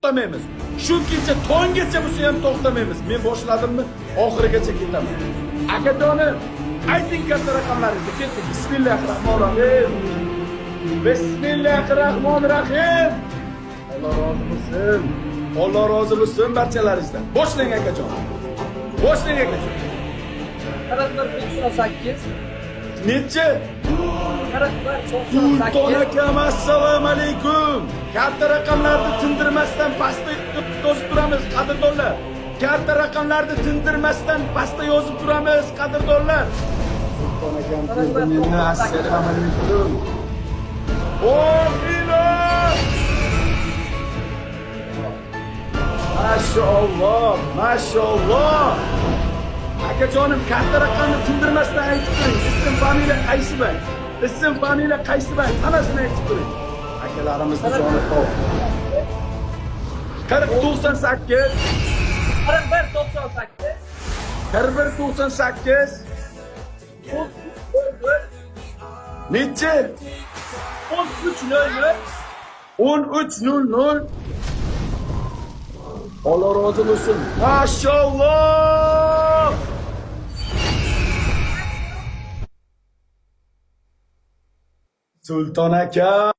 to'xtamaymiz. Shu kecha tonggacha bo'lsa ham to'xtamaymiz. Men boshladimmi, oxirigacha ketaman. Akajonim, ayting katta raqamlaringizni. Ketdik. Bismillahirrohmanirrohim. Bismillahirrohmanirrohim. Alloh rozi bo'lsin. Alloh rozi bo'lsin barchalaringizdan. Boshlang akajon. Boshlang akajon. 4198. Necha? 4198. Sulton akam, assalomu alaykum. Katta raqamlarni tindirmasdan pastda yozib turamiz, qadrdonlar. Katta raqamlarni tindirmasdan pastda yozib turamiz, qadrdonlar. Sulton akam, assalomu alaykum. O'g'ilo! Maşallah, maşallah. Akajonim, katta raqamni tindirmasdan aytib turing. Ism familiya qaysi bang? Ism familiya qaysi bang? Hammasini aytib turing. Akalarimizni joni sog'. 4098 4198. 4198 necha? 1300. 1300. Alloh rozi bo'lsin. Maşallah. Sulton aka